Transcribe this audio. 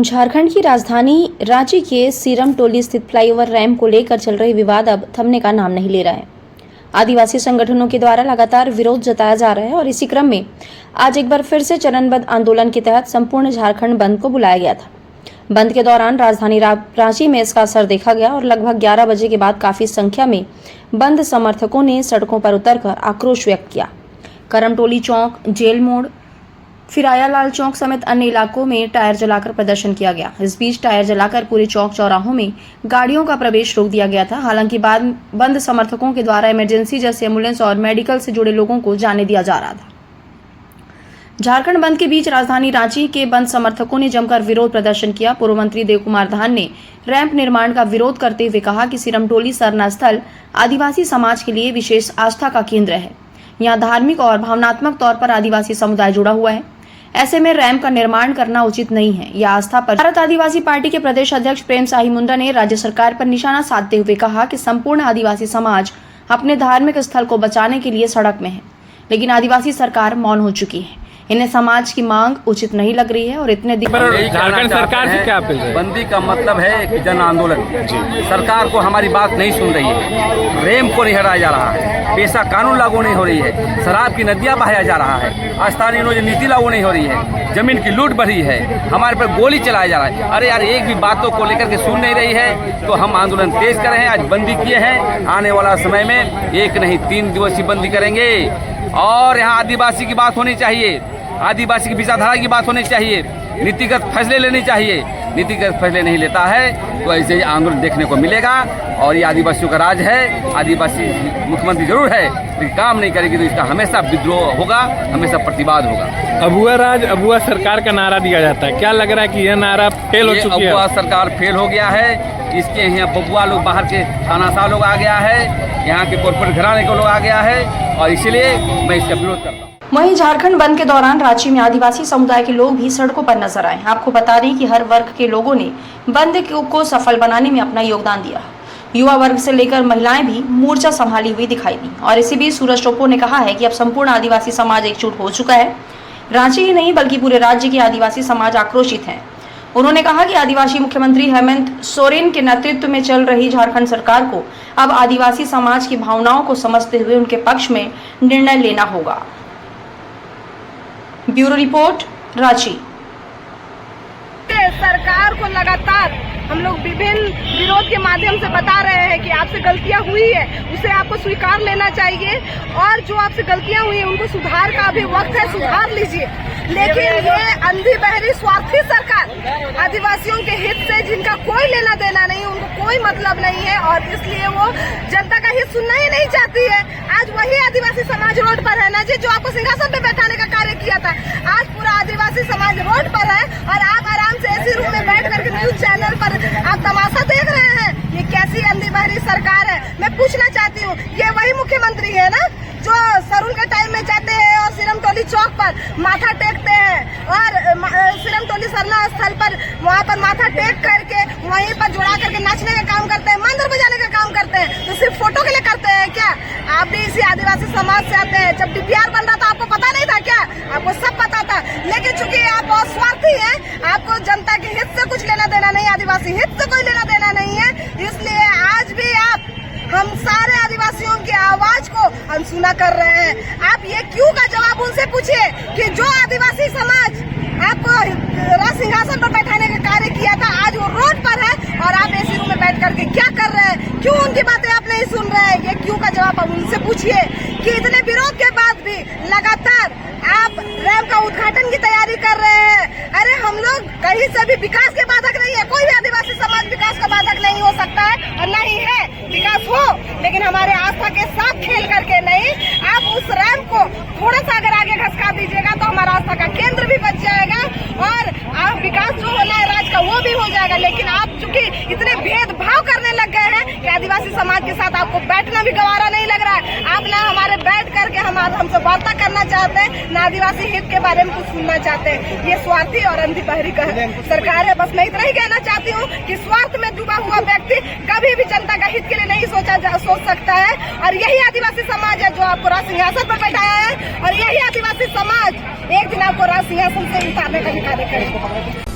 झारखंड की राजधानी रांची के सीरम टोली स्थित फ्लाईओवर रैंप को लेकर चल रही विवाद अब थमने का नाम नहीं ले रहा है। आदिवासी संगठनों के द्वारा लगातार विरोध जताया जा रहा है और इसी क्रम में आज एक बार फिर से चरणबद्ध आंदोलन के तहत संपूर्ण झारखंड बंद को बुलाया गया था। बंद के दौरान राजधानी रांची में इसका असर देखा गया और लगभग 11 बजे के बाद काफी संख्या में बंद समर्थकों ने सड़कों पर उतरकर आक्रोश व्यक्त किया। करमटोली चौक, जेल मोड़, फिरायालाल चौक समेत अन्य इलाकों में टायर जलाकर प्रदर्शन किया गया। इस बीच टायर जलाकर पूरे चौक चौराहों में गाड़ियों का प्रवेश रोक दिया गया था। हालांकि बाद बंद समर्थकों के द्वारा इमरजेंसी जैसे एम्बुलेंस और मेडिकल से जुड़े लोगों को जाने दिया जा रहा था। झारखंड बंद के बीच राजधानी रांची के बंद समर्थकों ने जमकर विरोध प्रदर्शन किया। पूर्व मंत्री देव कुमार धान ने रैंप निर्माण का विरोध करते हुए कहा कि सिरमटोली सरना स्थल आदिवासी समाज के लिए विशेष आस्था का केंद्र है। यहाँ धार्मिक और भावनात्मक तौर पर आदिवासी समुदाय जुड़ा हुआ है। ऐसे में रैंप का निर्माण करना उचित नहीं है। यह आस्था पर भारत आदिवासी पार्टी के प्रदेश अध्यक्ष प्रेम साही मुंडा ने राज्य सरकार पर निशाना साधते हुए कहा कि संपूर्ण आदिवासी समाज अपने धार्मिक स्थल को बचाने के लिए सड़क में है, लेकिन आदिवासी सरकार मौन हो चुकी है। इन्हें समाज की मांग उचित नहीं लग रही है और इतने झारखंड सरकार से क्या अपील है? बंदी का मतलब है कि जन आंदोलन। सरकार को हमारी बात नहीं सुन रही है। रैंप को नहीं हटाया जा रहा है, पेशा कानून लागू नहीं हो रही है, शराब की नदियां बहाया जा रहा है, स्थानीय नीति लागू नहीं हो रही है, जमीन की लूट बढ़ी है, हमारे पर गोली चलाया जा रहा है। अरे यार, एक भी बातों को लेकर के सुन नहीं रही है, तो हम आंदोलन तेज कर रहे हैं। आज बंदी किए हैं, आने वाला समय में एक नहीं 3 दिवसीय बंदी करेंगे। और यहाँ आदिवासी की बात होनी चाहिए, आदिवासी की विचारधारा की बात होनी चाहिए, नीतिगत फैसले लेने चाहिए। नीतिगत फैसले नहीं लेता है तो ऐसे ही आंदोलन देखने को मिलेगा। और ये आदिवासियों का राज है, आदिवासी मुख्यमंत्री जरूर है, लेकिन काम नहीं करेगी तो इसका हमेशा विद्रोह होगा, हमेशा प्रतिवाद होगा। अबुआ राज, अबुआ सरकार का नारा दिया जाता है, क्या लग रहा है कि यह नारा फेल हो चुकी है? अबुआ सरकार फेल हो गया है। इसके यहाँ बबुआ लोग, बाहर के थानाशाह लोग आ गया है, यहाँ के कॉर्पोरेट घराने के लोग आ गया है, और इसलिए मैं इसका विरोध करता हूँ। वहीं झारखंड बंद के दौरान रांची में आदिवासी समुदाय के लोग भी सड़कों पर नजर आए। आपको बता दें कि हर वर्ग के लोगों ने बंद को सफल बनाने में अपना योगदान दिया। युवा वर्ग से लेकर महिलाएं भी मोर्चा संभाली हुई दिखाई दी। और इसी बीच सूरज टोप्पो ने कहा है कि अब संपूर्ण आदिवासी समाज एकजुट हो चुका है। रांची ही नहीं बल्कि पूरे राज्य के आदिवासी समाज आक्रोशित हैं। उन्होंने कहा कि आदिवासी मुख्यमंत्री हेमंत सोरेन के नेतृत्व में चल रही झारखंड सरकार को अब आदिवासी समाज की भावनाओं को समझते हुए उनके पक्ष में निर्णय लेना होगा। Bureau report, Ranchi. सरकार को लगातार हम लोग विभिन्न विरोध के माध्यम से बता रहे हैं कि आपसे गलतियां हुई है, उसे आपको स्वीकार लेना चाहिए, और जो आपसे गलतियां हुई है उनको सुधार का अभी वक्त है, सुधार लीजिए। लेकिन ये अंधी बहरी स्वार्थी सरकार आदिवासियों के हित से जिनका कोई लेना देना नहीं, उनको कोई मतलब नहीं है, और इसलिए वो जनता का हित सुनना ही नहीं चाहती है। आज वही आदिवासी समाज रोड पर है ना जी, जो आपको सिंहासन पे बैठाने का कार्य किया था। आज पूरा आदिवासी समाज रोड पर है और आप आराम से ऐसी रूम में बैठ करके न्यूज चैनल पर आप तमाशा देख रहे हैं। ये कैसी अंधी बहरी सरकार है? मैं पूछना चाहती हूँ, ये वही मुख्यमंत्री है ना जो सरुल के टाइम में जाते हैं और सिरमटोली चौक पर माथा टेकते हैं, और सिरमटोली सरना स्थल पर वहाँ पर माथा टेक करके वहीं पर जुड़ा करके नाचने का काम करते हैं, मंदिर बजाने का काम करते हैं। तो सिर्फ फोटो के लिए करते हैं क्या? आप भी इसी आदिवासी समाज से आते हैं। जब डीपीआर बन रहा था आपको पता नहीं था क्या? आपको सब पता था, लेकिन चूंकि आप बहुत स्वार्थी हैं, आपको जनता के हित से कुछ लेना देना नहीं, आदिवासी हित से कोई लेना देना नहीं है, इसलिए आज भी आप हम सारे आदिवासियों की आवाज को अनसुना कर रहे हैं। आप ये क्यों का जवाब उनसे पूछिए कि जो आदिवासी समाज आपको सिंहासन पर बैठाने का कार्य किया था, आज वो रोड पर है और आप ऐसी रूम में बैठ करके क्या कर रहे हैं? क्यों उनकी बातें आप नहीं सुन रहे हैं? ये क्यों का जवाब आप उनसे पूछिए कि इतने विरोध के बाद भी लगातार आप रैंप का उद्घाटन की तैयारी कर रहे हैं। अरे हम लोग कहीं से भी विकास के बाधक नहीं है, कोई भी आदिवासी समाज विकास का बाधक नहीं हो सकता है और नहीं है। विकास हो, लेकिन हमारे आस्था के साथ खेल करके नहीं। आप उस रैंप को थोड़ा सा अगर आगे घसका दीजिएगा तो हमारा आस्था का केंद्र भी बच जाएगा और आप विकास जो होना है राज्य का वो भी हो जाएगा। लेकिन आप चूंकि इतने भेदभाव करने लग गए हैं कि आदिवासी समाज के साथ आपको बैठना भी गवारा नहीं लग रहा है। आप ना हमारे बैठ करके हमसे वार्ता करना चाहते हैं, ना आदिवासी हित के बारे में कुछ सुनना चाहते हैं। ये स्वार्थी और अंधी बहरी सरकार है। बस मैं इतना ही कहना चाहती हूँ कि स्वार्थ में डूबा हुआ व्यक्ति कभी भी जनता का हित के लिए नहीं सोच सकता है, और यही आदिवासी समाज है जो आपको राज सिंहासन पर बैठाया है, और यही आदिवासी समाज एक दिन आपको राज सिंहासन से उतारने का भी कार्य करेगा।